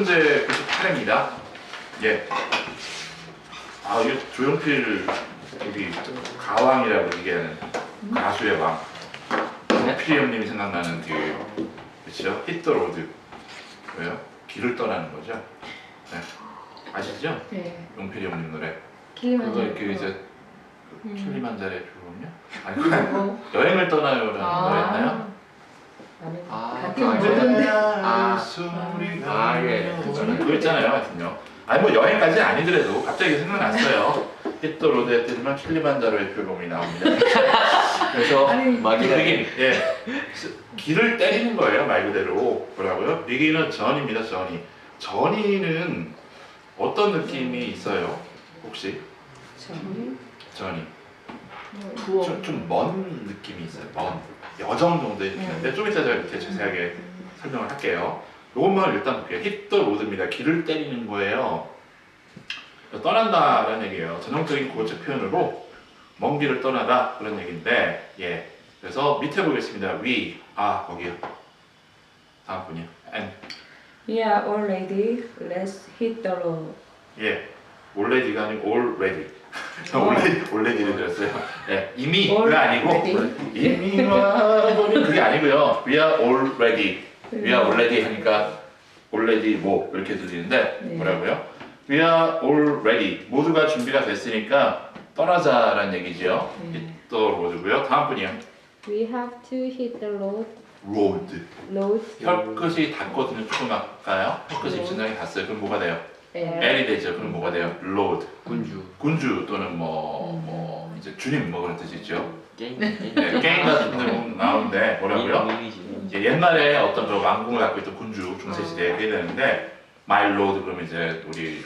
문제 98입니다. 예. 아, 이게 조용필 우리 가왕이라고 얘기하는 가수의 왕. 조용필 형님이 생각나는 그 그렇죠? 히트 더 로드. 왜요? 길을 떠나는 거죠. 네. 아시죠? 네. 용필이 형님 노래. 킬리만자로. 그거 이제 킬리만자로의 표범이요? 아니 여행을 떠나요라는 노래였나요? 예. 그거 있잖아요, 하여튼요. 아니 뭐 여행까지 아니더라도 갑자기 생각났어요. 히트 더 로드에 뜨지만 킬리만자로의 표범이 나옵니다. 그래서 비긴, 예, 길을 때리는 거예요, 말 그대로. 뭐라고요? 비긴은 전입니다, 전이. 전이는 어떤 느낌이 있어요? 혹시? 전이. 좀 먼 느낌이 있어요. 먼. 여정 정도의 느낌인데 좀 이따 제가 이렇게 자세하게 설명을 할게요. 요것만 일단 볼게요. 히트 더 로드입니다. 길을 때리는 거예요. 떠난다라는 얘기예요. 전형적인 구어체 표현으로 먼 길을 떠나다 그런 얘기인데, 예. 그래서 밑에 보겠습니다. we, 거기요. 다음 분이요. and. Yeah, already. Let's hit the road. 예. already가 아니고 already. already를 들었어요. 예. 이미가 아니고 이미 와버린 그게 아니고요. we are already. we are already 하니까 already 뭐 이렇게 들리는데 뭐라고요? we are already. 모두가 준비가 됐으니까 떠나자라는 얘기죠. hit the road고요. 다음 분이요. We have to hit the road. road. Road. 혀끝이 닿거든요. 조금 아까요. 혀끝이 입신장이 닿았어요. 그럼 뭐가 돼요? L이 되죠. 그럼 뭐가 돼요? Lord. 군주 또는 뭐 이제 주님 뭐 그런 뜻이죠. 게임 같은 데 나오는데 뭐라고요? 이제 옛날에 어떤 그 왕궁을 갖고 있던 군주 중세 시대에 그게 되는데 My Lord 그러면 이제 우리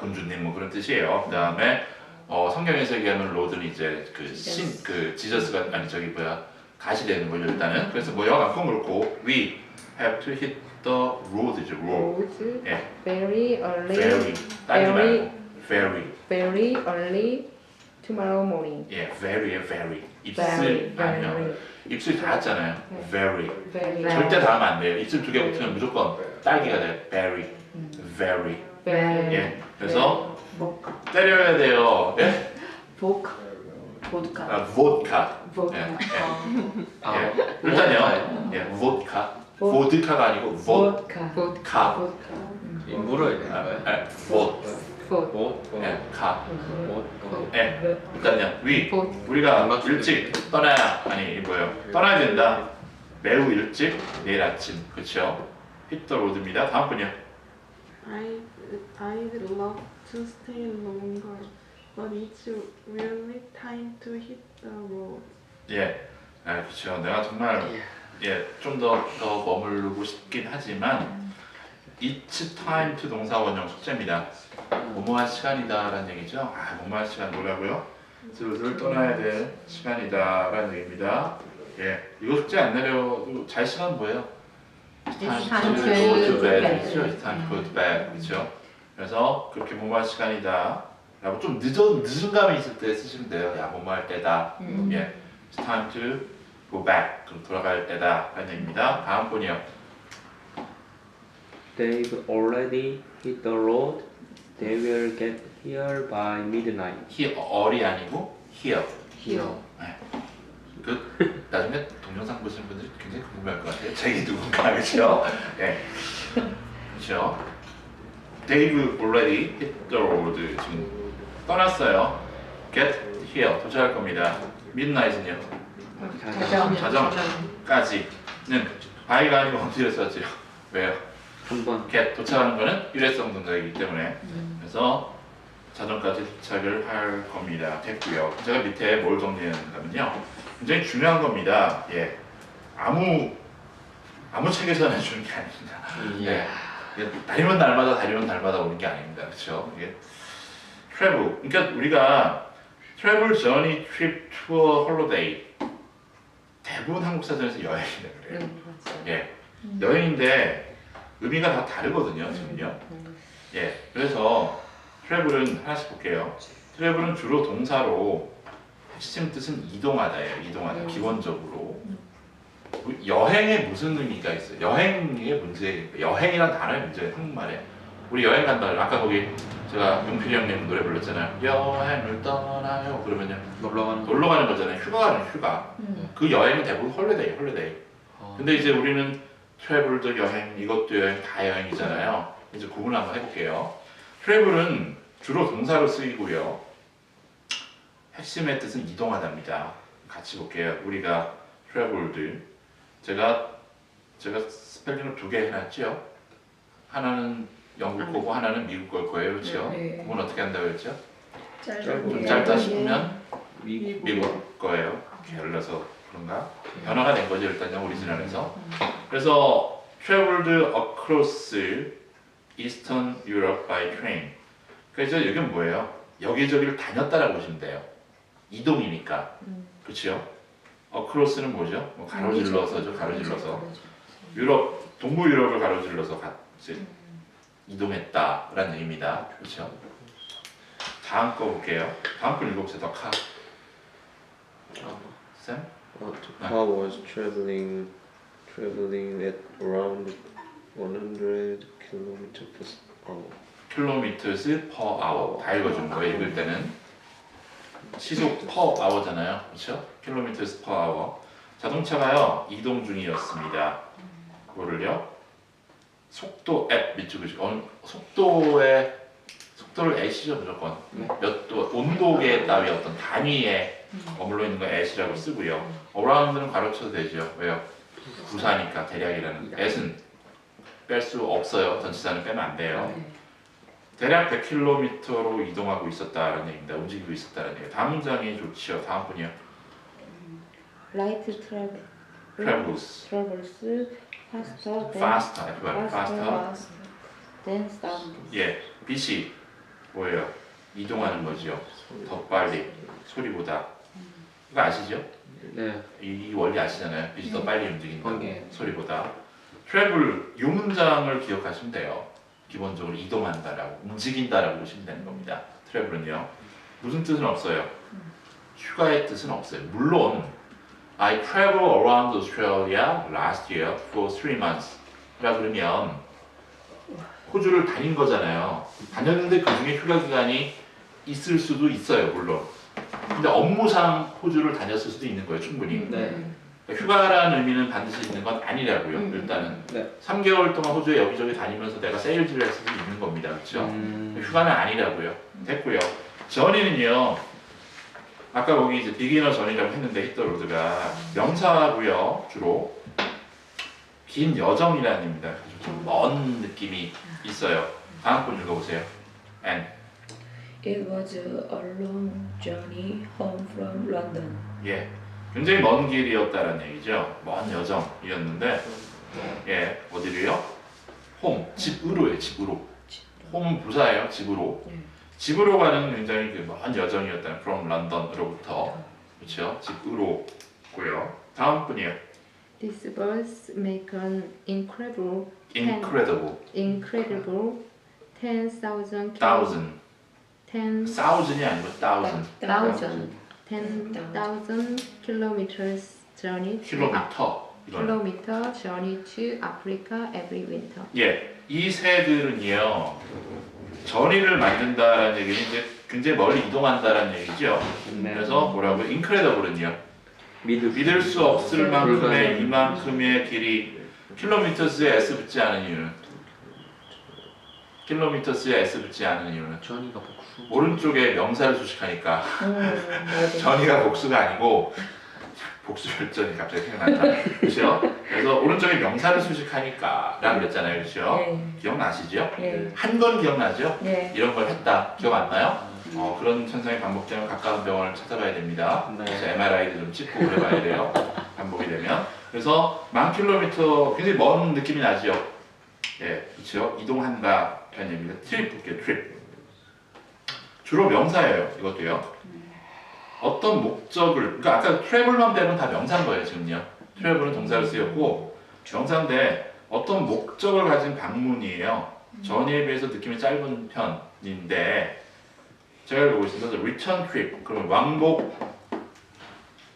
군주님 뭐 그런 뜻이에요. 그다음에 성경에서 얘기하는 로드는 이제 그 지저스가 아니 가시 되는 거죠 일단은. 그래서 뭐 영어가 그렇고 we have to hit the road죠. road. 예. Very early. very. 딸기 말고 very. Very early tomorrow morning. 예, very. 입술 Very, 아니요. very. 입술 닿았잖아요. very. Very. 절대 닿으면 안 돼요. 입술 두 개 붙으면 무조건 딸기가 돼요. very. very. Very. 예. 그래서 때려야 돼요. 예? 보드카. vodka. 보드카. 예. 일단요. 예, vodka. 보드카가 아니고 보드카. 카. 물어야 되는 거예요? 예, 카. 예, 일단요. 우리가 일찍 떠나야 떠나야 된다. 매우 일찍 내일 아침. 그렇죠? hit the road입니다. 다음 분이요. I'd love to stay longer, but it's really time to hit the road. 예, 그렇죠. 내가 정말 좀 더 머무르고 싶긴 하지만 it's time to 동사 원형 숙제입니다. 뭐뭐할 시간이다라는 얘기죠. 뭐뭐할 시간 뭐라고요? 슬슬 떠나야 될 시간이다라는 얘기입니다. 예, 이거 숙제 안 내려도 잘 시간 뭐예요? It's time to go to bed. It's time to go to bed. 그렇죠? 그래서 그렇게 뭐뭐할 시간이다 라고 좀 늦은 감이 있을 때 쓰시면 돼요. 야, 뭐뭐할 때다. 예, it's time to go back. 그럼 돌아갈 때다 라는 얘기입니다. 다음 분이요. They've already hit the road. They will get here by midnight. here이 아니고 here. here. 네. 나중에 동영상 보시는 분들이 굉장히 궁금할 것 같아요. 제게 누군가 그렇죠? 예. 그렇죠. They've already hit the road. 지금 떠났어요. Get here 도착할 겁니다. Midnight은요? 자정까지는 by가 아니고 어디를 썼죠? 왜요? 한번 get 도착하는 거는 일회성 동작이기 때문에 그래서 자정까지 도착을 할 겁니다. 됐고요. 제가 밑에 뭘 정리했냐면요. 굉장히 중요한 겁니다. 예, 아무 책에서 내주는 게 아닙니다. 예, 달이면 날마다 오는 게 아닙니다. 그렇죠? 이게 travel. 그러니까 우리가 travel, journey, trip, tour, holiday 대부분 한국 사전에서 여행이라 그래요. 예, 여행인데 의미가 다 다르거든요, 지금요. 예, 그래서 travel은 하나씩 볼게요. travel은 주로 동사로 핵심 뜻은 이동하다예요. 이동하다. 기본적으로 여행에 무슨 의미가 있어요? 여행의 문제, 여행이란 단어의 문제, 한국말에. 우리 여행 간다. 아까 거기 제가 용필이 형님 노래 불렀잖아요. 여행을 떠나요. 그러면요. 놀러 가는 거잖아요. 휴가 가는 휴가. 그 여행은 대부분 홀리데이. 근데 이제 우리는 트래블도 여행, 이것도 여행, 다 여행이잖아요. 이제 구분 한번 해볼게요. 트래블은 주로 동사로 쓰이고요. 핵심의 뜻은 이동하답니다. 같이 볼게요. 우리가 트래블들 제가 스펠링을 2개 해놨죠. 하나는 영국 거고 하나는 미국 걸 거예요. 그렇죠? 네. 그건 어떻게 한다고 했죠? 짧은 좀 게. 짧다 싶으면 미국. 미국 거예요. 게을러서 그런가? 변화가 된 거죠. 일단요. 오리지널에서. 그래서 traveled across Eastern Europe by train. 그래서 여기는 뭐예요? 여기저기를 다녔다라고 보시면 돼요. 이동이니까. 그렇죠? across는 뭐죠? 뭐 가로질러서죠. 가로질러서. 유럽, 동부 유럽을 가로질러서 같이 이동했다라는 의미입니다. 그렇죠? 다음 거 볼게요. 다음 거 읽어보세요. 더 카. 쌤? Car was traveling at around 100 kilometers per hour. kilometers per hour. 다 읽어준 거예요. 읽을 때는 시속 per hour잖아요. 그렇죠? kilometers per hour. 자동차가요 이동 중이었습니다. 그거를요 속도 at 밑줄을 속도를 at이죠 무조건. 몇 도 온도계 따위 어떤 단위에 머물러 있는 거 at이라고 쓰고요. around는 가로쳐도 되죠. 왜요? 부사니까 대략이라는. at은 뺄 수 없어요. 전치사는 빼면 안 돼요. 대략 100km로 이동하고 있었다라는 얘기입니다. 움직이고 있었다라는 얘기. 다음 문장이 좋지요. 다음 분이요. Light travels faster faster than sound. 예, 빛이 뭐예요? 이동하는 거죠. 더 빨리 소리보다. 이거 아시죠? 네. 이 원리 아시잖아요. 빛이 더 빨리 움직인다. 번개. 소리보다. travel 이 문장을 기억하시면 돼요. 기본적으로 이동한다라고 움직인다라고 보시면 되는 겁니다. travel은요. 무슨 뜻은 없어요. 휴가의 뜻은 없어요. 물론 I travel around Australia last year for 3 months. 라 그러면 호주를 다닌 거잖아요. 다녔는데 그 중에 휴가 기간이 있을 수도 있어요, 물론. 근데 업무상 호주를 다녔을 수도 있는 거예요, 충분히. 네. 그러니까 휴가라는 의미는 반드시 있는 건 아니라고요, 일단은. 네. 3개월 동안 호주에 여기저기 다니면서 내가 세일즈를 할 수도 있는 겁니다, 그렇죠? 휴가는 아니라고요. 됐고요. 전이는요, 아까 거기 이제 비기너 전이라고 했는데 히터로드가 명사고요, 주로. 긴 여정이라는 의미입니다. 좀 먼 느낌이 있어요. 다음 분 읽어보세요. And It was a long journey home from London. 예, 굉장히 먼 길이었다는 얘기죠. 먼 여정이었는데, 예, 어디로요? 홈, 집으로예요. 집으로. 홈은 부사예요. 집으로. 집으로 가는 굉장히 그 먼 여정이었다는 from 런던으로부터. 그렇죠? 집으로고요. 다음 분이요. This bus make an incredible Incredible. 10,000 Thousand. 10,000 Thousand이 아니고 thousand. 10,000 kilometers journey to 킬로미터. 이거는. kilometer journey to Africa every winter. 예, 이 새들은요 전이를 만든다라는 얘기는 이제 굉장히 멀리 이동한다라는 얘기죠. 네. 그래서 뭐라고? incredible은요 믿을 수 없을 만큼의 불가능. 이만큼의 길이. 킬로미터스에 s 붙지 않은 이유는 킬로미터스에 s 붙지 않은 이유는 전이가 복수. 오른쪽에 명사를 수식하니까 맞아. 전이가 복수가 아니고 복수 별전이 갑자기 생각난다. 그렇죠? 그래서 오른쪽에 명사를 수식하니까 라고 그랬잖아요. 그렇죠? 네. 기억나시죠? 네. 한 건 기억나죠? 네. 이런 걸 했다. 기억 안 나요? 그런 현상이 반복되면 가까운 병원을 찾아봐야 됩니다. 네. 그래서 MRI도 좀 찍고 그래봐야 돼요. 반복이 되면. 그래서 10,000km 굉장히 먼 느낌이 나죠? 예, 그렇죠? 이동한다. 라는 얘기입니다. 트립 볼게요. 트립. 주로 명사예요. 이것도요. 어떤 목적을, 그러니까 아까 트래블만 되면 다 명사인 거예요. 지금요. 트래블은 동사로 쓰였고 명사인데 어떤 목적을 가진 방문이에요. 전에 비해서 느낌이 짧은 편인데 제가 보고 있습니다. return trip. 그러면 왕복.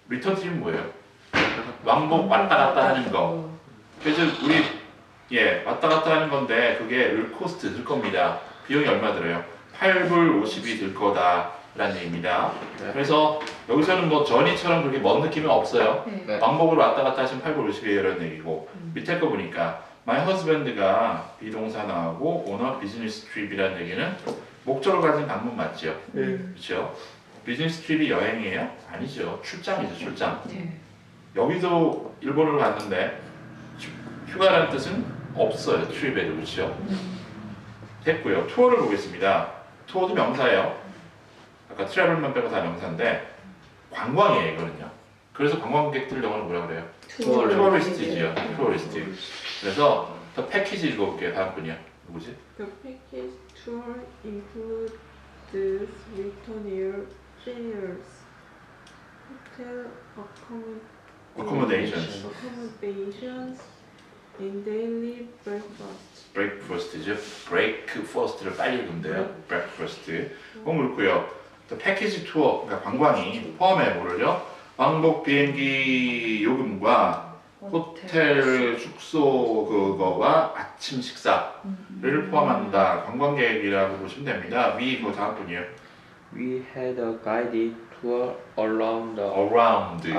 return trip은 뭐예요? 왕복 왔다 갔다 하는 거. 그래서 우리 왔다 갔다 하는 건데 그게 을 코스트 들 겁니다. 비용이 얼마 들어요? 8불 50이 들 거다라는 얘기입니다. 그래서 여기서는 뭐 전이처럼 그렇게 먼 느낌이 없어요. 네. 왕복으로 왔다 갔다 하시면 8불 50이라는 얘기고 밑에 거 보니까 My husband가 비동사 나오고 on a business trip이라는 얘기는 목적을 가진 방문 맞죠? 그렇죠? 비즈니스 트립이 여행이에요? 아니죠. 출장이죠, 출장. 여기도 일본으로 갔는데 휴가라는 뜻은 없어요. 트립에도 그렇죠? 됐고요. 투어를 보겠습니다. 투어도 명사예요. 아까 트래블만 빼고 다 명사인데 관광이에요, 이거는요. 그래서 관광객들 영어로 뭐라 그래요? 투어리스트지요. 투어리스트. 그래서 더 패키지 읽어볼게요. 다음 분이요. 누구지? The package tour includes return air fares, hotel accommodations, and daily breakfast. breakfast죠. breakfast를 빨리 읽으면 돼요. breakfast. 그렇고요. 또 패키지 투어, 그러니까 관광이 포함해 뭐를요? 왕복 비행기 요금과 호텔 숙소 그거와 아침 식사를 포함한다. 관광객이라고 보시면 됩니다. 위 그 다음 분이요. We had a guided tour around the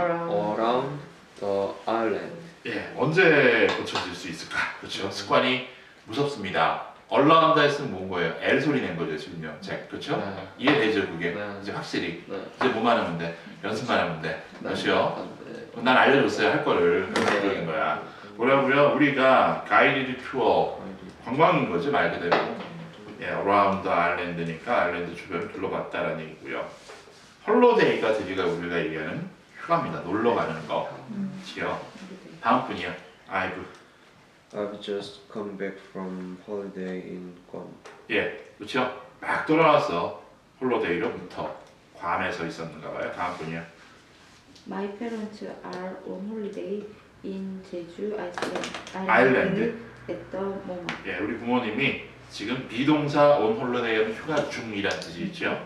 island. 예, 언제 고쳐질 수 있을까? 그렇죠. 습관이 무섭습니다. around 했으면 뭔 거예요? L 소리 낸 거죠 지금요. 그렇죠? 네. 이해되죠 그게? 네. 이제 확실히 네. 이제 뭐만 하면 돼? 연습만 하면 돼. 그렇죠? 네. 난 알려줬어요 할 거를 그런 거야. 뭐라고요? 우리가 가이드 투어 관광인 거죠 말 그대로. around the island니까 아일랜드 주변을 둘러봤다라는 얘기고요. 홀로데이가 드디어 우리가 얘기하는 휴가입니다. 놀러 가는 거. 그렇죠? 다음 분이요. I've just come back from holiday in Guam. 예, 그렇죠? 막 돌아왔어. 홀로데이로부터 괌에서 있었는가 봐요. 다음 분이요. My parents are on holiday in Jeju 아일랜드. at the moment. 예, 우리 부모님이 지금 비동사 on holiday는 휴가 중이란 뜻이 있죠.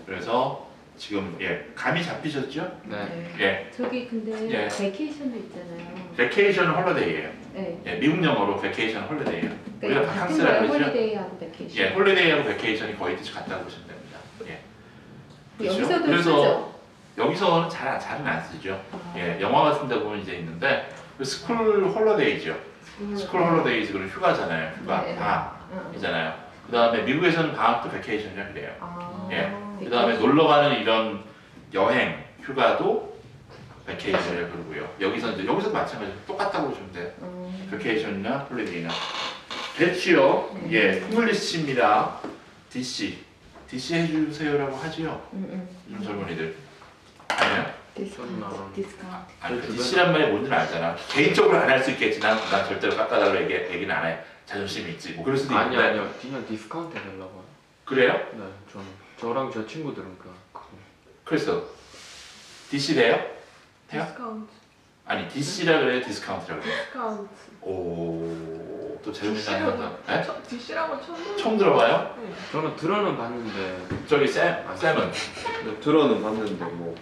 그래서 지금 감이 잡히셨죠? 네. 예, 저기 근데 예. 베케이션도 있잖아요. vacation holiday예요. 네. 예, 미국 영어로 vacation holiday예요. 우리가 그러니까 같은 바캉스라고 거예요. 그러죠? 홀리데이하고 베케이션. 예, 홀리데이하고 vacation이 거의 뜻이 같다고 보시면 됩니다. 예. 그렇죠? 여기서도 그래서 쓰죠. 여기서는 잘은 안 쓰죠. 아. 예, 영화 같은 데 보면 이제 있는데 스쿨 홀리데이죠. 스쿨 홀리데이즈 그런 휴가잖아요. 휴가 네. 방이잖아요. 그 다음에 미국에서는 방학도 vacation이라 그래요. 아. 예. 그 다음에 놀러 가는 이런 여행, 휴가도 vacation이라 그러고요. 여기서도 마찬가지로 똑같다고 보시면 돼요. vacation이나 홀리데이나. 됐지요? 예, 잉글리시입니다. DC 해주세요라고 하지요. 요즘 젊은이들. 아니요? 디스카운트. 아니, DC란 말이 뭔지 알잖아. 개인적으로 안 할 수 있겠지. 난 절대로 깎아달라고 얘기는 안 해. 자존심이 있지. 뭐 그럴 수도 있는데. 아니요 그냥 디스카운트 해달라고요. 그래요? 네, 저랑 제 친구들은 그래서 DC 돼요? 해요? 디스카운트. 아니 DC라 그래요? 디스카운트라 그래요? 디스카운트. 오, 또 재밌는 거 한다. 네? DC라고 처음 처음 들어봐요? 네. 저는 들어는 봤는데 저기 쌤은 네, 들어는 봤는데 뭐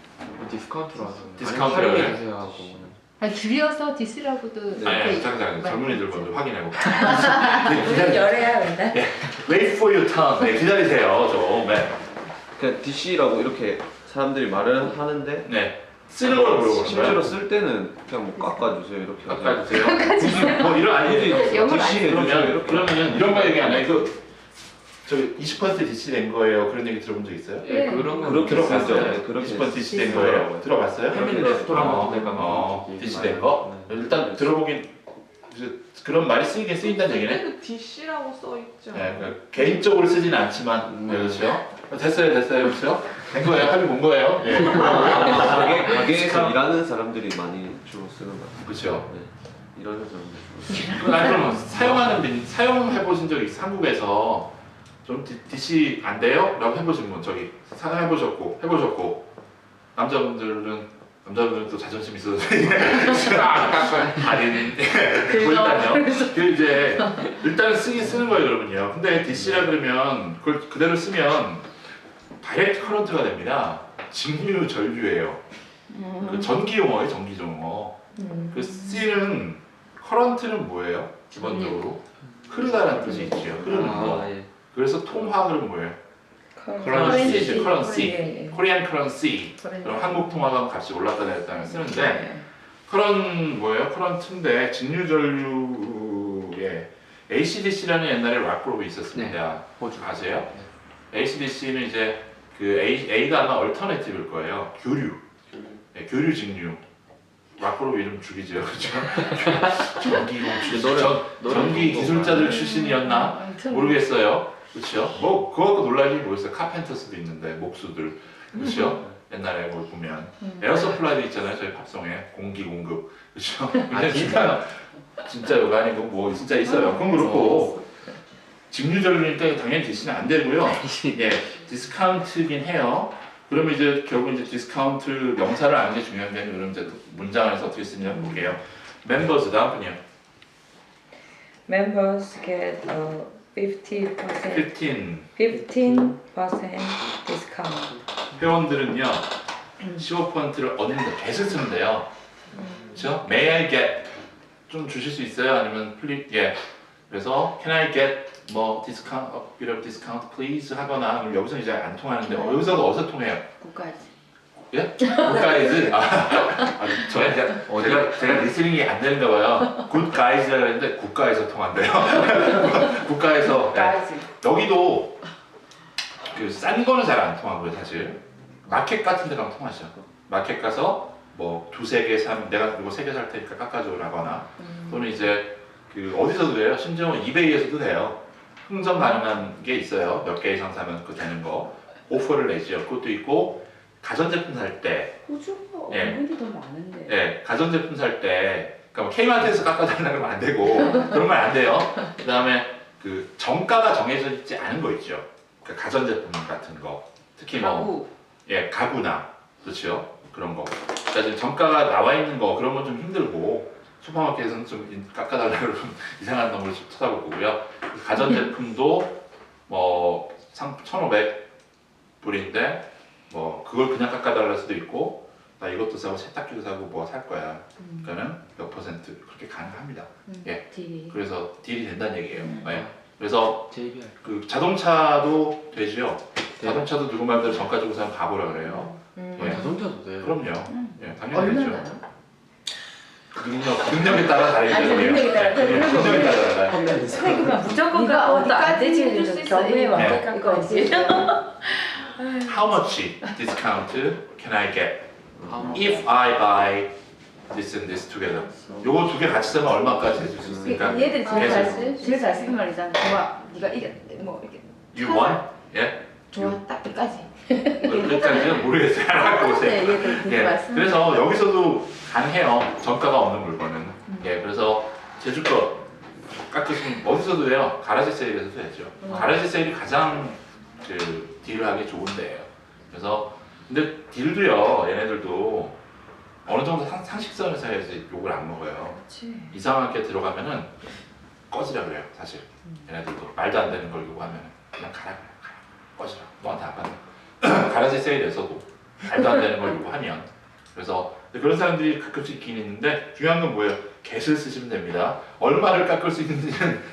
디스카운트로 하서 디스카운트로 할인해 해요? 주세요 하고 그냥. 아니 줄여서 디스라고도 네. 아니 잠깐 젊은이들 먼저 확인하고. 우리 열애야 맨날. Wait for your turn. 네, 기다리세요 좀. 네. 그냥 DC라고 이렇게 사람들이 말을 하는데 네. 쓰는 걸 물어보는 실제로 거예요. 쓸 때는 그냥 뭐 깎아주세요 이렇게 하죠. 깎아주세요. 굳이 뭐 이런 아니 영어를 안 DC 그러면은 이런 거 얘기 안 해. 저기 20% DC 된 거예요. 그런 얘기 들어본 적 있어요? 예, 그런 건 그렇게 들어봤어요. 쓰죠. 네, 그렇게 20% DC 된 거예요. 들어봤어요? 패밀리 레스토랑 같은 데 가면 DC 된 거? 네. 일단 들어보긴 그런 말이 쓰이긴 쓰인다는 얘기네. 그때도 DC라고 써 있죠. 네, 그러니까 개인적으로 쓰지는 않지만 그렇죠. 됐어요, 그렇죠? 된 거예요. 합의 본 거예요. 예. 가게에서 일하는 사람들이 많이 주로 쓰는 것 같아요. 그렇죠. 네, 일하는 사람들 주로. 아니 그럼 사용해 보신 적 있어요? 한국에서 좀 DC 안 돼요? 라고 해보신 분 저기 해보셨고 남자분들은 또 자존심 있어서 아닌 일단요. 그 이제 일단은 쓰는 거예요 그러면요. 근데 DC라 그러면 그걸 그대로 쓰면 다이렉트 커런트가 됩니다. 직류 절규예요. 그 전기 용어예요, 전기 용어. 그 C는 current는 뭐예요? 기본적으로 흐르다라는 뜻이 있죠. 흐르는 거. 예. 그래서 통화는 뭐예요? currency. currency. Korean currency. 그럼 한국 통화가 값이 올랐다 내렸다는 쓰는데 네. current 뭐예요? current인데 직류전류에 AC/DC라는 옛날에 락 그룹이 있었습니다. 호주. 아세요? AC/DC는 이제 그 A가 아마 얼터네티브일 거예요. 교류. 네, 교류 직류. 락 그룹 이름 죽이죠, 그렇죠? 전기 기술자들 출신이었나 모르겠어요. 그렇죠? 뭐 그거 갖고 놀랄 일이 뭐였어요? 카펜터스도 있는데 목수들, 그렇죠? 옛날에 뭘 보면 에어서플라이도 있잖아요. 저희 팝송에 공기 공급, 그렇죠? 근데 진짜 요가 아니고 뭐 진짜 있어요. 그건 그렇고 직류전류니까 당연히 DC는 안 되고요. 예, 디스카운트긴 해요. 그러면 이제 결국 이제 디스카운트 명사를 아는 게 중요한 게 아니라 그럼 이제 문장 안에서 어떻게 쓰냐 볼게요. 멤버즈 다음 분이요. Members get a 15% 15 discount. 회원들은요 15%를 얻는다. get을 쓰면 돼요. 그렇죠? May I get 좀 주실 수 있어요? 아니면 please 예. 그래서 can I get 뭐 discount, a bit of discount please 하거나 그럼 여기서 이제 안 통하는데 여기서도 어디서 통해요? 국가지. 예? 굿가이즈? 제가 리스닝이 안 되는가 봐요. 굿가이즈라고 했는데 국가에서 통한대요. 국가에서 네. 여기도 그 싼 거는 잘 안 통하고요 사실. 마켓 같은 데 가면 통하죠. 마켓 가서 뭐 두세 개 사면 내가 이거 세 개 살 테니까 깎아줘라거나 또는 이제 그 어디서도 돼요. 심지어 이베이에서도 돼요. 흥정 가능한 게 있어요. 몇 개 이상 사면 그 되는 거 오퍼를 내죠. 그것도 있고 가전제품 살 때 호주가 예. 어른이 더 많은데. 예, 가전제품 살 때 그러니까 K마트에서 깎아달라고 하면 안 되고 그런 건 안 돼요. 그 다음에 그 정가가 정해져 있지 않은 거 있죠. 그러니까 가전제품 같은 거 특히 뭐 예, 가구나 그렇죠. 그런 거. 그러니까 지금 정가가 나와 있는 거 그런 건 좀 힘들고 슈퍼마켓에서는 좀 깎아달라고 이상한 놈을 찾아볼 거고요. 가전제품도 뭐 1,500불인데 뭐 그걸 그냥 깎아달랄 수도 있고 나 이것도 사고 세탁기도 사고 뭐 살 거야. 그러니까는 몇 퍼센트 그렇게 가능합니다. 예. 그래서 딜이 된다는 얘기예요. 예. 그래서 JBR. 그 자동차도 되죠. 자동차도 누구 말대로 정가 주고 사면 바보라 그래요. 예. 자동차도 돼. 그럼요. 예, 당연히 되죠. 얼마나? 능력에 따라 다르기 때문에. 능력에 따라. 능력에 따라 달라요. 그러니까 무조건 네가 깎아도 안 어디까지 되지. 해줄 수 있어? 경우에 맞게 네. 깎아야지. How much discount can I get 아, if I buy this and this together? 요거 두 개 같이 사면 얼마까지 해줄 수 있습니까? 얘들이 계속. 제일 잘 쓰는 말이잖아. 좋아, 네가 이게 뭐 이렇게 You want? 예? 좋아 딱 끝까지. 그까지는 모르겠어요. 알아보고 오세요. 얘들 되게 예, 말 쓰는. 그래서 여기서도 가능해요. 정가가 없는 물건은. 예, 그래서 제주 거 깎으시면 어디서도 돼요. 가라지 세일에서도 되죠. 가라지 세일이 가장 그 딜을 하기 좋은 데예요. 그래서 근데 딜도요, 얘네들도 어느 정도 상식선에서 해야지 욕을 안 먹어요. 이상하게 들어가면은 꺼지라 그래요, 사실. 얘네들도 말도 안 되는 걸 요구하면 그냥 가라 그래요. 가라. 꺼지라. 너한테 안 받는. 가라지 세일에서도 말도 안 되는 걸 요구하면. 그래서 그런 사람들이 가끔씩 있긴 있는데 중요한 건 뭐예요? get을 쓰시면 됩니다. 얼마를 깎을 수 있는지는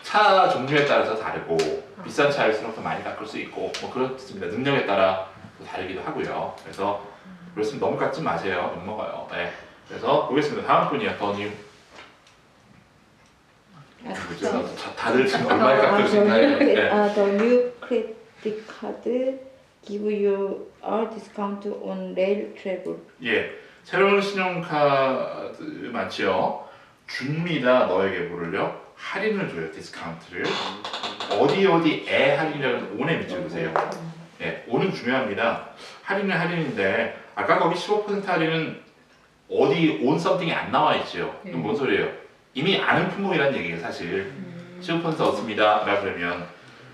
차 종류에 따라서 다르고 비싼 차일수록 더 많이 깎을 수 있고 뭐 그렇습니다. 능력에 따라 또 다르기도 하고요. 그래서 그렇으면 너무 깎지 마세요. 욕 먹어요. 네. 그래서 보겠습니다. 다음 분이요. 더 뉴. 다들 지금 얼마에 깎을 수 있나요? 네. The new credit card give you a discount on rail travel. 예, 새로운 신용카드 많지요. 줍니다. 너에게 뭐를요? 할인을 줘요. 디스카운트를. 어디에 할인이라는 온에 밑줄보세요. 예, 온은 중요합니다. 할인은 할인인데 아까 거기 15% 할인은 어디 온 썸띵이 안 나와 있죠. 그럼 뭔 소리예요? 이미 아는 품목이라는 얘기예요. 사실 15% 얻습니다. 라고 그러면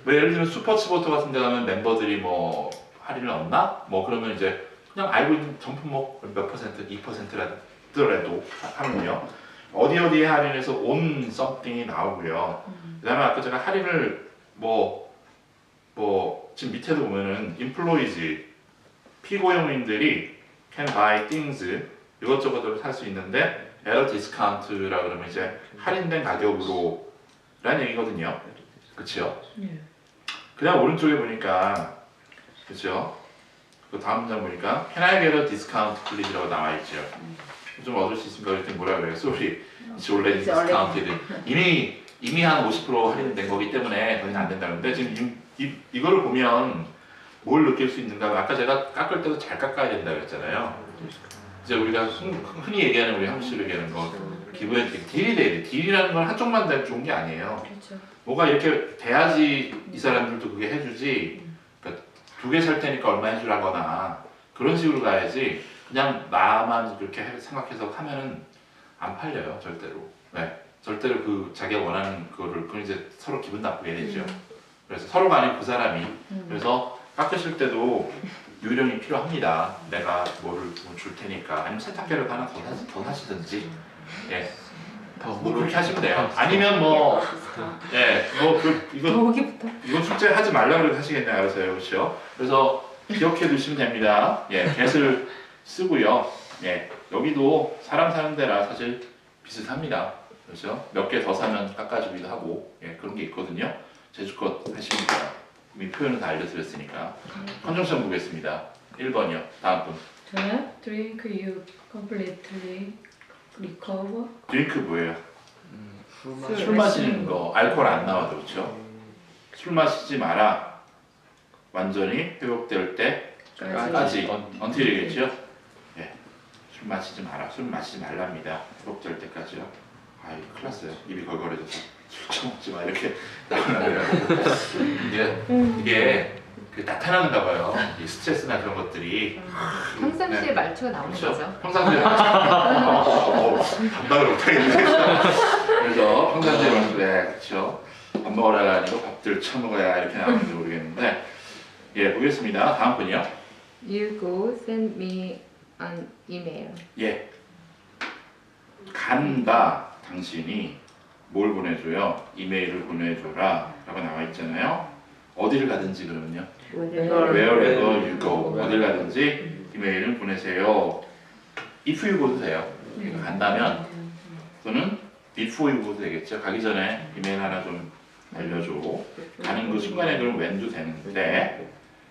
뭐 예를 들면 슈퍼치보트 같은 데 가면 member들이 뭐 할인을 얻나? 뭐 그러면 이제 그냥 알고 있는 전 품목 몇 퍼센트, 2%라도 하면요. 어디에 할인해서 온 something이 나오고요. 그 다음에 아까 제가 할인을 뭐 지금 밑에도 보면은 employees, 피고용인들이 can buy things 이것저것을 살 수 있는데 at a discount라 그러면 이제 할인된 가격으로 라는 얘기거든요. 그쵸? 그다음 오른쪽에 보니까 그쵸? 그 다음 문장 보니까 can I get a discount please라고 나와 있죠. 좀 얻을 수 있습니까? 그랬더니 뭐라 그래요? Sorry, it's already discounted. 이미 한 50% 할인된 거기 때문에 거기는 안 된다는데 지금 이거를 보면 뭘 느낄 수 있는가? 아까 제가 깎을 때도 잘 깎아야 된다 그랬잖아요. 이제 우리가 흔히 얘기하는 우리 한국식 얘기하는 거 기부에 딜이 돼야 돼. 딜이라는 건 한쪽만 다 좋은 게 아니에요. 그렇죠. 뭐가 이렇게 돼야지 이 사람들도 그게 해주지. 그러니까 2개 살 테니까 얼마 해주라거나 그런 식으로 가야지. 그냥 나만 그렇게 생각해서 하면은 안 팔려요, 절대로. 네, 절대로 그 자기가 원하는 그거를 이제 서로 기분 나쁘게 되죠. 그래서 서로가 아니고 그 사람이. 그래서 깎으실 때도 요령이 필요합니다. 내가 뭐를 줄 테니까 아니면 세탁기를 하나 더 사시든지. 예. 뭐 그렇게 하시면 돼요. 아니면 뭐, 예, 뭐 이거 숙제 하지 말라 그래도 하시겠네요, 알아서요, 그렇죠? 그래서 기억해 두시면 됩니다. 예, get을 쓰고요. 예, 여기도 사람 사는 데라 사실 비슷합니다, 그렇죠? 몇 개 더 사면 깎아주기도 하고, 예, 그런 게 있거든요. 제주껏 하시면 돼요. 이미 표현은 다 알려드렸으니까. 컨정션 보겠습니다. 1번이요. 다음 분. 저요? Drink you completely recover. 드링크 뭐예요? 술 술 마시는 거, 알코올 안 나와도 그렇죠? 술 마시지 마라. 완전히 회복될 때까지 until이겠죠? 예, 술 마시지 마라. 술 마시지 말랍니다. 회복될 때까지요. 아이, 큰일 났어요. 입이 걸걸해져서 술 처먹지 마 이렇게 나오려고 이게 그 나타나는가 봐요. 이 스트레스나 그런 것들이. 평상시에 말투가 나오는 그렇죠? 거죠. 평상시에 반박을 못하겠네. 그래서 평상시에 말투 그렇죠. 밥 먹으라가 아니고 밥들 처먹어야 이렇게 나오는지 모르겠는데 예, 보겠습니다. 다음 분이요. You go send me an email. 예, 간다. 당신이 뭘 보내줘요? 이메일을 보내줘라 라고 나와 있잖아요. 어디를 가든지 그러면요. Wherever you go. 어딜 가든지 이메일을 보내세요. If you go도 돼요. 그러니까 간다면 또는 before you go도 되겠죠. 가기 전에 이메일 하나 좀 알려줘. 가는 그 순간에 그럼 when도 되는데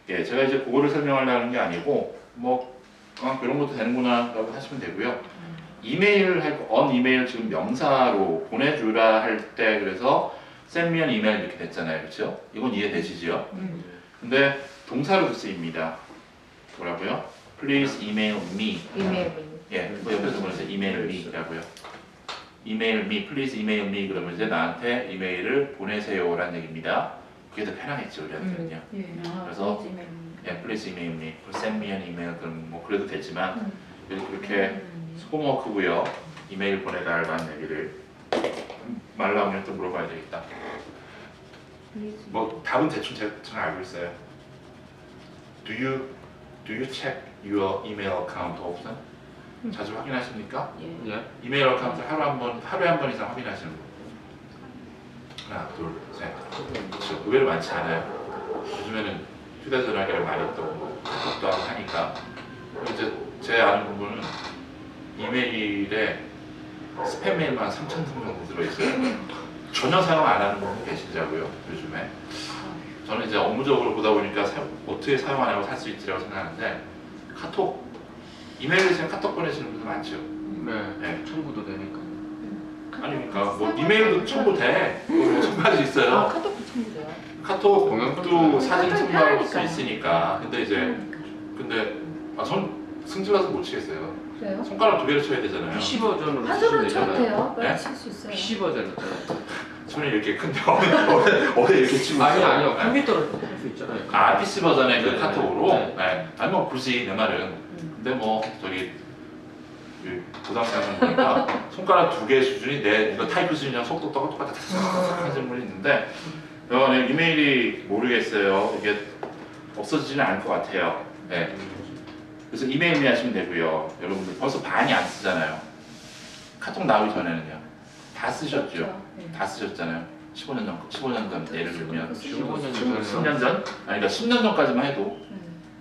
예, 제가 이제 그거를 설명하려는 게 아니고 뭐 그런 것도 되는구나 라고 하시면 되고요. 이메일을 할 거, on 이메일 지금 명사로 보내주라 할 때 그래서 send me an email 이렇게 됐잖아요. 그렇죠? 이건 이해되시죠? 근데 동사로 쓰입니다. 뭐라고요? Please email me. email me. 예, 뭐 옆에서 보내세요. email me라고요. email me, please email me 그러면 이제 나한테 이메일을 보내세요라는 얘기입니다. 그게 더 편하겠죠, 우리한테는요. 그래서 예, please email me, send me an email 그럼 뭐 그래도 되지만 그렇게 홈워크고요. 이메일 보내달라는 얘기를 말 나오면 또 물어봐야 되겠다. 뭐 답은 대충 제가 알고 있어요. Do you check your email account often? 자주 확인하십니까? 예. 이메일 어카운트 하루에 한 번 이상 확인하시는 분. 하나, 둘, 셋. 그렇죠. 의외로 많지 않아요. 요즘에는 휴대전화기를 많이 또 카톡도 하고 하니까. 이제 제 아는 부분은 이메일에 스팸 메일만 3,000통 정도 들어있어요. 전혀 사용 안 하는 분도 계시더라고요, 요즘에. 저는 이제 업무적으로 보다 보니까 어떻게 사용 안 하고 살 수 있지라고 생각하는데 카톡, 이메일에 지금 카톡 보내시는 분들 많죠. 네. 첨부도 되니까. 아니 그러니까 뭐 이메일도 첨부돼. 뭐 첨부할 수 있어요. 카톡도 첨부돼요. 카톡도 사진 첨부할 수 있으니까. 근데 이제 전 승질나서 못 치겠어요. 그래요? 손가락 2개를 쳐야 되잖아요. PC 버전으로 한 쓰시면 손으로 쳐도 되잖아요. 돼요. 네? 칠 수 있어요. PC 버전 있잖아요. 손이 이렇게 큰데 어디 이렇게 치고 있어요. 아니요. 네. 컴퓨터로 할 수 있잖아요. 아 PC 버전의 그 네. 카톡으로? 네. 네. 아니 뭐 굳이 내 말은. 근데 뭐 저기 고등학생 보니까 손가락 2개 수준이 이거 타이프 수준이랑 속도 똑같아 하시는 분이 있는데 이메일이 모르겠어요. 이게 없어지지는 않을 것 같아요. 네. 그래서 이메일이 하시면 되고요. 여러분들 벌써 반이 안 쓰잖아요. 카톡 나오기 전에는요. 다 쓰셨죠? 다 쓰셨잖아요. 15년 전 예를 들면 15년 전에 10년 전? 아니 그러니까 10년 전까지만 해도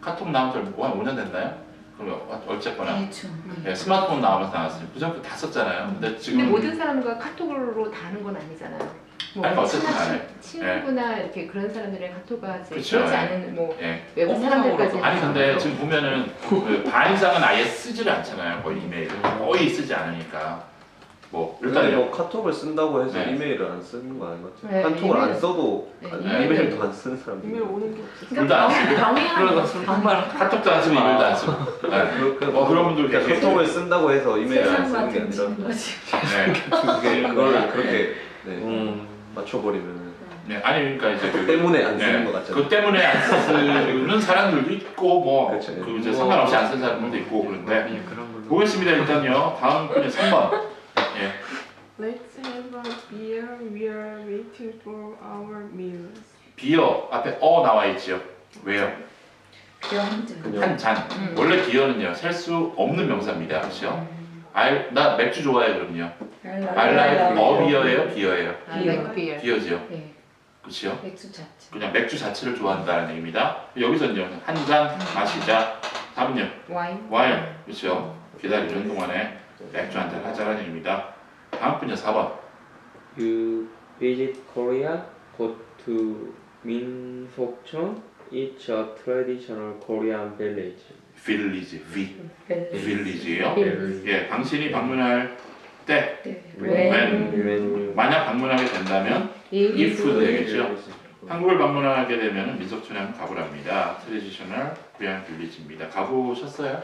카톡 나온 지 한 5년 됐나요? 그럼 어쨌거나 대충. 네, 스마트폰 나오면서 나왔어요. 무조건 다 썼잖아요. 근데 지금 근데 모든 사람과 카톡으로 다 하는 건 아니잖아요. 뭐 아니, 어쨌든 간에. 친구나 이렇게 그런 사람들이랑 카톡하지 그쵸, 그렇지 예. 않은 뭐 예. 외국 사람들까지. 아니 근데 지금 보면은 그 반 이상은 아예 쓰지를 않잖아요. 거의 이메일을 거의 쓰지 않으니까 뭐 일단 일단 뭐 카톡을 쓴다고 해서 네. 이메일을 안 쓰는 거 아닌 것 같아요. 네, 카톡을 안 이메일- 써도 네, 이메일도 안 쓰는 사람들. 이메일 오는 게 없어. 둘 다 안 쓰고 병행하는 거죠. 병행. 카톡도 안 쓰고 이메일도 안 쓰고 네. 그런 분들 그러니까 계세요. 카톡을 쓴다고 해서 이메일을 안 세상 쓰는 게 같은 아니라 거지. 네. 그걸 그렇게 네, 맞춰버리면은 네. 아니 그러니까 이제 그 때문에 안 쓰는 것 같잖아요. 그 때문에 안 쓰는 사람들도 있고 뭐 그쵸. 그 이제 상관없이 안 쓰는 사람들도 있고 그런데 네, 그런 걸로. 보겠습니다. 일단요. 다음 분이 3번. 예. Let's have a beer. We are waiting for our meals. 비어 앞에 나와 있죠. 왜요? 비어 한 잔. 한 잔. 원래 비어는요. 셀 수 없는 명사입니다. 그렇죠? 나 맥주 좋아해 그럼요. 알라이 비어예요, 비어예요. 아, like beer. 비어지요. 네. 그렇죠? 맥주 자체. 그냥 맥주 자체를 좋아한다는 얘기입니다. 여기서는요. 한 잔 마시자. 다음은요. 와인. 와인. 그렇죠? 기다리는 동안에 맥주 한 잔 하자는 얘기입니다. 다음 분요. 4번. You visit Korea, go to 민속촌. It's a traditional Korean village. 빌리지. 빌리지예요. 네. 예, 당신이 방문할 때 When 만약 방문하게 된다면 if 되겠죠. 한국을 방문하게 되면 민속촌에 한번 가보랍니다. 트레디셔널 고향 빌리지입니다. 가보셨어요?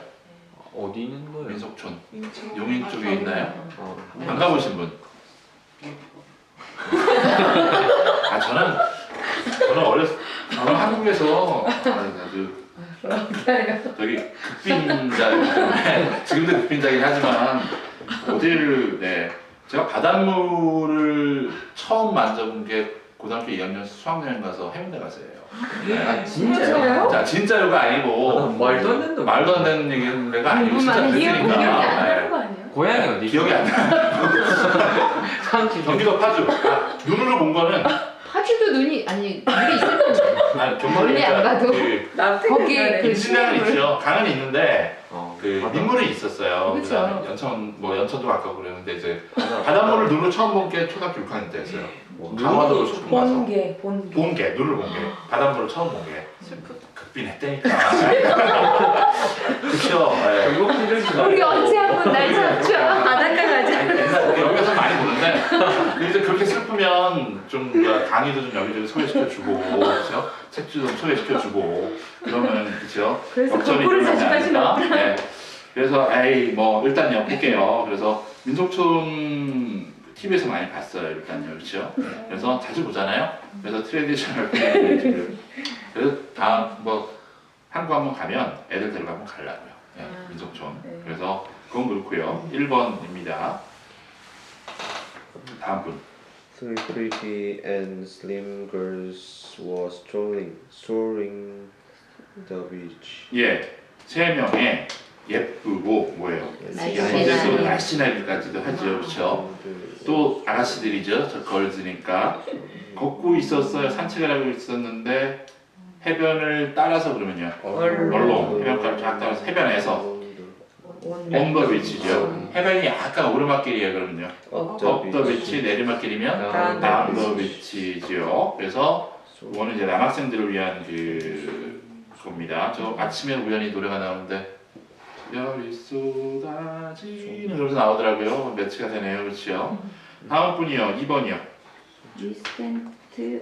어디 있는 거예요? 민속촌 인천. 용인 쪽에 있나요? 어, 안 가보신 분? 저는 한국에서 저기 극빈자이기 때문에 지금도 극빈자이긴 하지만 어디를 제가 바닷물을 처음 만져본 게 고등학교 2학년 수학여행 가서 해운대 가서예요. 네. 진짜요? 자 진짜요가 아니고 말도 안 되는 말도 안 되는 얘기가 아니고 진짜 궁금하네. 기억이 안 그랬으니까 나는 거 아니에요? 고향이 어디? 기억이 안 나. 경기도 파주. 눈으로 본 거는 파주도 눈이 물이 있을 텐데. 멀리 안 가도. 거기 그 임진강은 있죠. 강은 있는데 그 바다. 민물이 있었어요. 그쵸. 그다음에 연천도 가까고 그랬는데 이제 바닷물을 눈으로 처음 본 게 초등학교 6학년 때였어요. 강화도로 처음 가서 본게 눈을 본 게 바닷물을 처음 본 게 극빈했다니까. 그렇죠. 우리 언제 한번 날 잡죠? 바닷가 가자. 옛날 여기서 많이 보는데 이제 그렇게 슬프면 좀 강의도 좀 여기저기 소개시켜주고 그렇죠? 책도 좀 소개시켜주고 그러면 그렇죠? 그래서 역전이 거꾸로 일어나지 자주 않을까? 네. 그래서 뭐 일단요 볼게요. 그래서 민속촌 TV에서 많이 봤어요. 일단요 그렇죠? 그래서 자주 보잖아요. 그래서 트레디셔널 를 그래서 다음 뭐 한국 한번 가면 애들 데리고 한번 가려고요. 네, 민속촌. 네. 그래서 그건 그렇고요. 1번입니다. 다음 분. Three pretty and slim girls were strolling the beach. 예, 세 명의 예쁘고 뭐예요? 날씬하게. 현재도 날씬하기까지도 하죠, 그렇죠? 또 아가씨들이죠, 저 걸즈니까 걷고 있었어요. 산책을 하고 있었는데 해변을 따라서 그러면요, 얼롱 해변가를 쫙 따라서 해변에서 언더 비치죠. 해변이 약간 오르막길이에요, 그러면요. 업더 비치 내리막길이면 다운 더 비치죠. 그래서 이거는 이제 남학생들을 위한 겁니다. 저 아침에 우연히 노래가 나오는데 별이 쏟아지는 그러면서 나오더라고요. 매치가 되네요, 그렇죠? 다음 분이요, 2번이요. We spent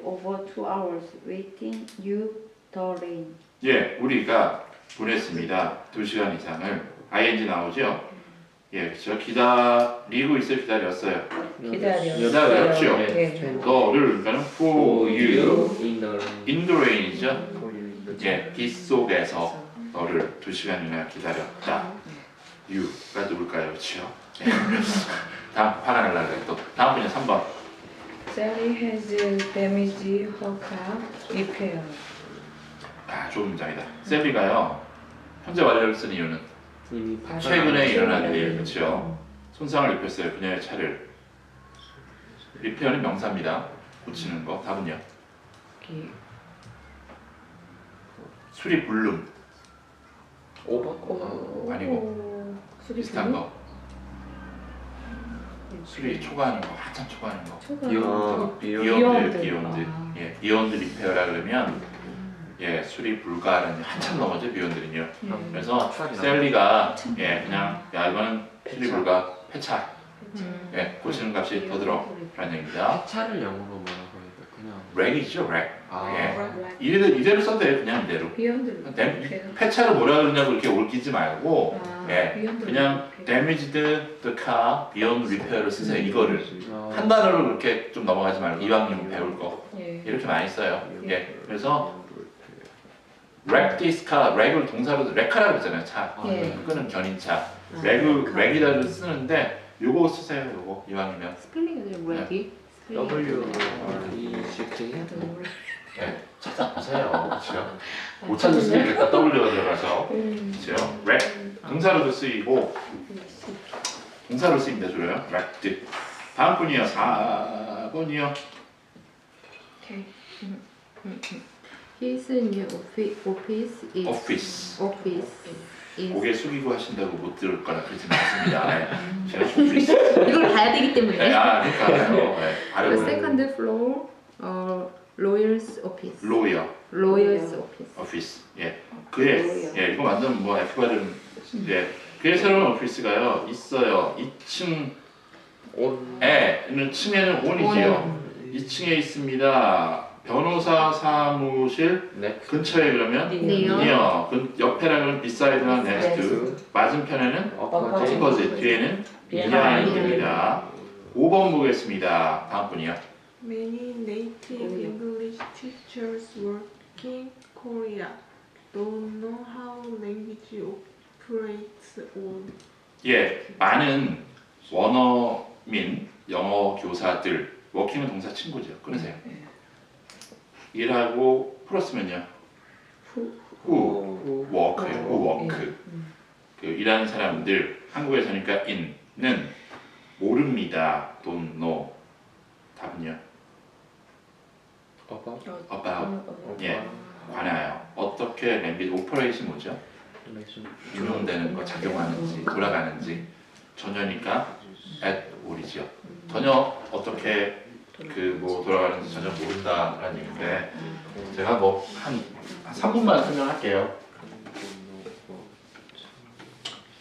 over 2 hours waiting you the rain. 예, 우리가 보냈습니다. 2시간 이상을 ing 나오죠? 예, 그렇죠. 기다리고 있어요, 기다렸어요. 기다렸죠. 네. 너를 그러니까는 for you in the in the rain이죠. 예, 빗 속에서 너를 2시간이나 기다렸다. you가 누굴까요, 그렇죠? 예. 다음 화가 날라요. 또 다음 분이 3번. Sally has damaged her car repair. 좋은 문장이다. 셀리가요 현재 완료를 쓴 이유는 이미 최근에 일어난 일, 그렇죠? 손상을 입혔어요. 그녀의 차를. 리페어는 명사입니다. 고치는 거. 답은요? 수리 불능. 5번? 아니고 수리 비슷한 거. 수리 초과하는 거, 한참 초과하는 거. 아, 비욘드. 아. 예, 비욘드 리페어라 그러면 예, 수리 불가하는 한참 넘어져 비욘드는요. 그래서 셀리가 예, 그냥 야 이거는 수리 불가, 폐차. 예, 고치는 값이 더 들어라는 얘기입니다. 차를 영어로 뭐라고 해요? 그냥 렉이죠, 렉. 아 예. 이대로 써도 돼요, 그냥 이대로. 비욘드 폐차를 뭐라 그러냐고 이렇게 옮기지 말고 예, 비욘드 그냥 damaged the car beyond repair를 쓰세요. 이거를 아, 한 단어로 이렇게 좀 넘어가지 말고 이왕님 배울 거 예. 이렇게 많이 써요. 예, 그래서 wreck this car, wreck을 동사로 wreck하라고 그랬잖아요. 차. 예. 그거는 견인차. wreck이라고 쓰는데 요거 쓰세요. 요거 이왕이면. 스펠링이 ready. W-R-E-C-T 예, 찾아보세요. 그렇죠. 못 찾으시니까 W가 들어가서 그렇죠. wreck 동사로도 쓰이고 동사로 쓰입니다. 줄여요. wrecked. 다음 분이요. 4번이요. 오케이. His new office is 고개 숙이고 하신다고 못 들을 거라 그러진 않습니다. 예. 제가 office. 이걸 봐야 되기 때문에. 네, 그러니까요. 네, The 발음을 second floor, lawyer's office. lawyer Lawyer's office. office. 예, 그의 예 이거 완전 뭐 F 발음. 예, 그의 새로운 오피스가요 있어요. 2층에는 층에는 on이지요. 2층에 있습니다. 변호사 사무실 네. 근처에 그러면 near. 옆에라 그러면 beside나 next. 맞은편에는 opposite. 뒤에는 behind입니다. 5번 보겠습니다. 다음 분이요. Many native English teachers working Korea don't know how language operates on. 예, 많은 원어민 영어 교사들 워킹은 동사 친구죠. 끊으세요. 일하고 풀었으면요. who work예요. who work. 그 일하는 사람들 한국에서니까 in는 모릅니다. don't know. 답은요. about. 예, 관하여. 어떻게 랭귀지 오퍼레이션 뭐죠? 운용되는 거 작용하는지 돌아가는지 전혀니까 at all이죠. 전혀 어떻게 그 뭐 돌아가는지 전혀 모른다라는 얘기인데 제가 뭐 한 3분만 설명할게요.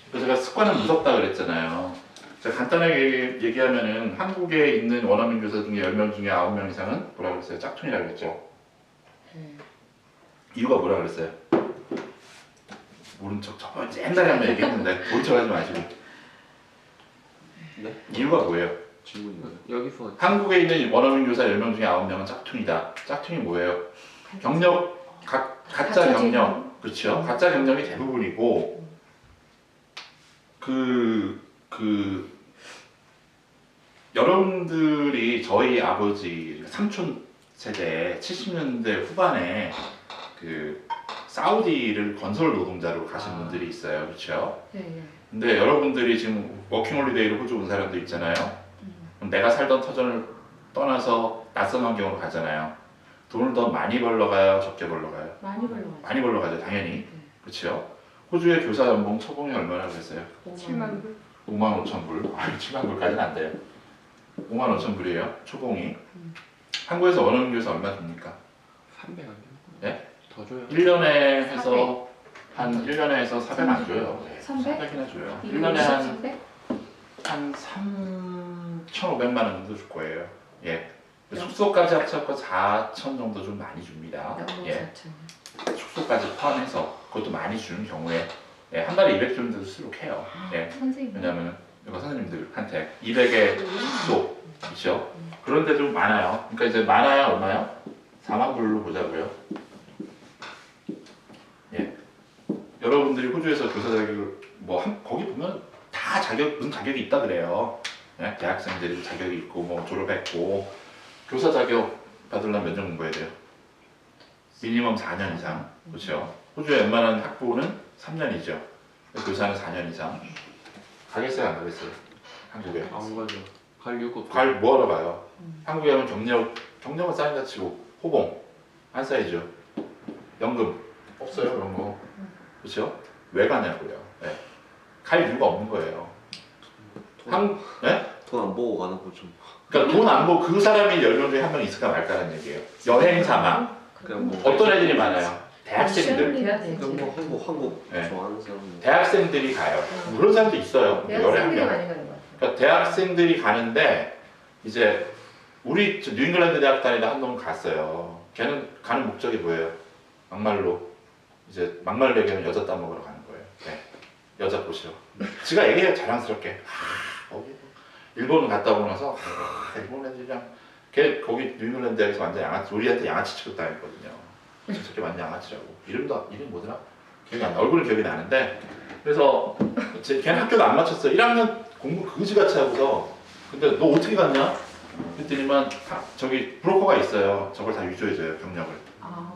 그래서 제가 습관은 무섭다 그랬잖아요. 제가 간단하게 얘기하면은 한국에 있는 원어민 교사 중에 10명 중에 9명 이상은 뭐라 그랬어요? 짝퉁이라고 그랬죠. 이유가 뭐라 그랬어요? 모른 척 저번 옛날에 한번 얘기했는데 모른 척 하지 마시고. 네? 이유가 뭐예요? 질문인가요? 여기서 한국에 있는 원어민 교사 10명 중에 9명은 짝퉁이다. 짝퉁이 뭐예요? 경력, 가짜 경력. 그렇죠. 가짜 경력이 대부분이고 여러분들이 저희 아버지 삼촌 세대 70년대 후반에 그 사우디를 건설 노동자로 가신 분들이 있어요. 그렇죠? 근데 여러분들이 지금 워킹홀리데이로 호주 온 사람도 있잖아요. 그럼 내가 살던 터전을 떠나서 낯선 환경으로 가잖아요. 돈을 더 많이 벌러 가요? 적게 벌러 가요? 많이 벌러 가죠, 당연히. 그렇죠? 호주의 교사 연봉 초봉이 얼마나 그랬어요? 7만 불. 5만 5천 불. 7만 불까지는 안 돼요. 5만 5천 불이에요, 초봉이. 한국에서 원어민 교사 얼마 줍니까? 300 안 줘요? 네? 더 줘요? 1년에 해서 한 1년에 해서 400 안 줘요. 네, 400이나 줘요. 1년에 한 3,500만 원 정도 줄 거예요. 예. 숙소까지 합쳐서 4천 정도 좀 많이 줍니다. 예. 숙소까지 포함해서 그것도 많이 주는 경우에 예, 한 달에 200 정도 쓰도록 해요. 예. 왜냐면 이거 선생님들한테 200의 숙소 그렇죠? 그런데 좀 많아요. 그러니까 이제 많아야 얼마요? 4만 불로 보자고요. 예. 여러분들이 호주에서 교사 자격을 거기 보면 다 무슨 자격이 있다 그래요. 예? 대학생들이 자격이 있고 뭐 졸업했고 교사 자격 받으려면 몇 년 공부해야 돼요? 미니멈 4년 이상. 그렇죠? 호주의 웬만한 학부는 3년이죠. 교사는 4년 이상. 가겠어요, 안 가겠어요? 한국에. 안 가죠. 갈 이유가 없죠. 뭐하러 가요? 한국에 가면 경력은 쌓인다 치고 호봉 안 쌓이죠. 연금 없어요, 그런 거. 그렇죠? 왜 가냐고요. 네. 갈 이유가 없는 거예요. 네? 돈 안 보고 가는 거 좀. 그러니까 돈 안 보고 그 사람이 10명 중에 한 명 있을까 말까라는 얘기예요. 여행사만. 그냥 뭐 어떤 애들이 많아요? 대학생들. 그냥 뭐 한국 네. 좋아하는 사람. 대학생들이 가요. 그런 사람도 있어요. 열에 한 대학생들이 명. 많이 가는 것 같아요. 그러니까 대학생들이 가는데 이제 우리 뉴잉글랜드 대학 다니다 한 놈 갔어요. 걔는 가는 목적이 뭐예요? 막말로 이제 막말로 얘기하면 여자 따먹으러 가는 거예요. 네. 여자 꼬시러. 지가 얘기해요 자랑스럽게. 거기 일본 갔다 오고 나서 일본 애들이랑 걔 거기 뉴잉글랜드 대학에서 완전 양아치 우리한테 양아치 취급 당했거든요. 저렇게 완전 양아치라고. 이름이 뭐더라? 기억이 안 나. 얼굴은 기억이 나는데 그래서 걔는 학교도 안 마쳤어요. 1학년 공부 그지같이 하고서 근데 너 어떻게 갔냐? 그랬더니만 저기 브로커가 있어요. 저걸 다 위조해줘요 경력을.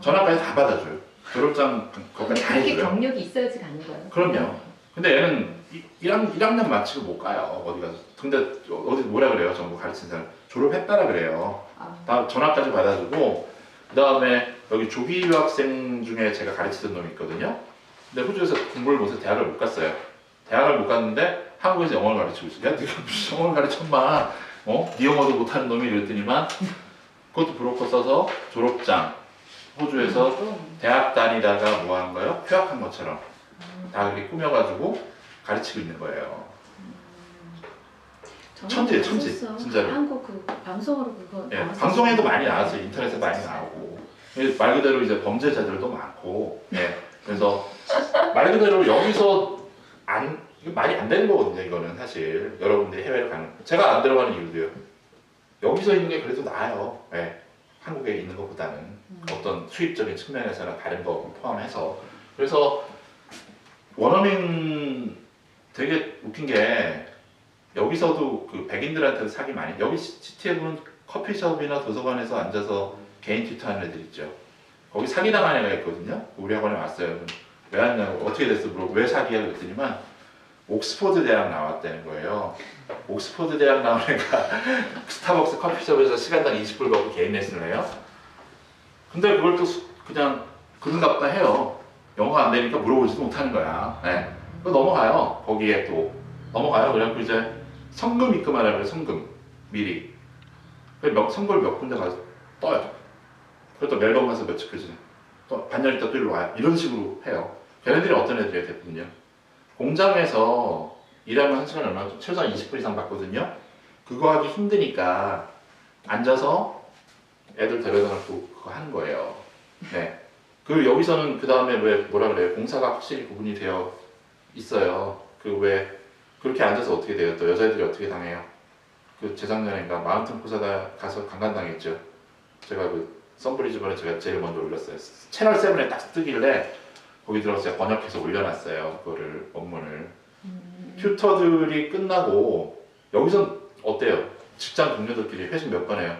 전화까지 다 받아줘요. 졸업장 거기까지 다 그렇게 해줘요. 경력이 있어야지 가는 거예요. 그럼요. 근데 얘는 1학년 마치고 못 가요. 어디 가서. 근데 어디 뭐라 그래요? 전부 가르친 사람 졸업했다라 그래요. 다 전화까지 받아주고 그 다음에 여기 조기 유학생 중에 제가 가르치던 놈이 있거든요. 근데 호주에서 공부를 못해서 대학을 못 갔어요. 대학을 못 갔는데 한국에서 영어를 가르치고 있어. 야, 네가 무슨 영어를 가르쳐마? 네 영어도 못하는 놈이 이랬더니만 그것도 브로커 써서 졸업장 호주에서 대학 다니다가 뭐 한 거예요? 휴학한 것처럼 다 그렇게 꾸며가지고 가르치고 있는 거예요. 천재, 진짜로. 한국 그 방송으로 그거. 예, 방송에도 많이 나왔어요. 인터넷에 많이 나오고 말 그대로 이제 범죄자들도 많고. 예, 그래서 말 그대로 여기서 이거 말이 안 되는 거거든요. 이거는 사실 여러분들이 해외를 가는 제가 안 들어가는 이유도요. 여기서 있는 게 그래도 나아요. 예, 한국에 있는 것보다는 어떤 수입적인 측면에서나 다른 거 포함해서. 그래서 원어민 되게 웃긴 게 여기서도 그 백인들한테도 사기 많이. 여기 시티에 보면 커피숍이나 도서관에서 앉아서 개인 튜터하는 애들 있죠. 거기 사기 당한 애가 있거든요. 우리 학원에 왔어요. 왜 왔냐고 어떻게 됐어? 왜 사기야? 그랬더니만 옥스퍼드 대학 나왔다는 거예요. 옥스퍼드 대학 나온 애가 스타벅스 커피숍에서 시간당 20불 받고 개인 레슨을 해요. 근데 그걸 또 그냥 그런갑다 해요. 영어가 안 되니까 물어보지도 못하는 거야. 네. 넘어가요. 거기에 또 넘어가요. 그래갖고 이제 성금 입금하라고 해요. 성금 미리. 성금을 몇 군데 가서 떠요. 그것도 멜번 가서 며칠 그 전에 또 반년 있다 또 일로 와요. 이런 식으로 해요. 걔네들이 어떤 애들이에요? 대부분요. 공장에서 일하면 한 시간에 얼마? 최소한 20불 이상 받거든요. 그거 하기 힘드니까 앉아서 애들 데려다 놓고 그거 하는 거예요. 네. 그리고 여기서는 그 다음에 왜 뭐라 그래요? 공사가 확실히 구분이 되어 있어요. 그 왜 그렇게 앉아서 어떻게 돼요? 또 여자애들이 어떻게 당해요? 그 재작년인가 마운틴 포사다 가서 강간당했죠. 제가 그 썬브리즈번에 제가 제일 먼저 올렸어요. 채널 7에 딱 뜨길래 거기 들어가서 제가 번역해서 올려놨어요. 그거를 원문을. 튜터들이 끝나고 여기선 어때요? 직장 동료들끼리 회식 몇 번 해요?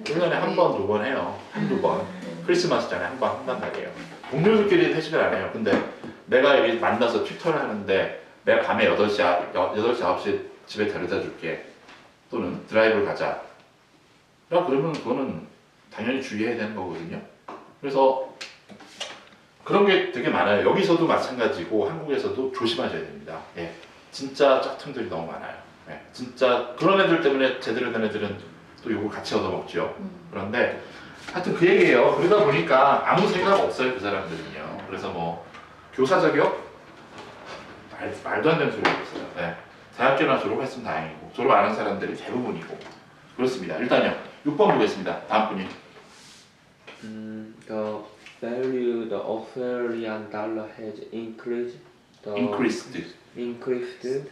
1년에 한 번, 두 번 해요. 한두 번. 크리스마스잖아요. 한번 달이에요. 동료들끼리 회식을 안 해요. 근데 내가 여기 만나서 튜터를 하는데 내가 밤에 8시, 9시에 집에 데려다 줄게. 또는 드라이브를 가자. 야, 그러면 그거는 당연히 주의해야 되는 거거든요. 그래서 그런 게 되게 많아요. 여기서도 마찬가지고 한국에서도 조심하셔야 됩니다. 예. 진짜 짝퉁들이 너무 많아요. 예. 진짜 그런 애들 때문에 제대로 된 애들은 또 요거 같이 얻어먹죠. 그런데 하여튼 그 얘기예요. 그러다 보니까 아무 생각 없어요. 그 사람들은요. 그래서 뭐 교사 자격? 말도 안 되는 소리가 있어요. 네. 대학교나 졸업했으면 다행이고 졸업 안 한 사람들이 대부분이고 그렇습니다. 일단요. 6번 보겠습니다. 다음 분이. The value the Australian dollar has increased. Increased the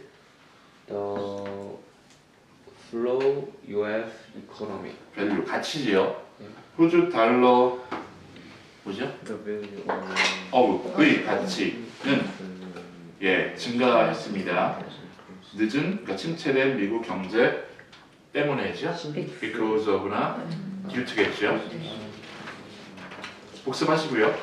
slow U.S. economy. 밸류 가치지요. 호주 달러 뭐죠? 의 가치는 예 증가했습니다. 늦은 그러니까 침체된 미국 경제 때문에죠. because of나 due to겠죠. 복습하시고요.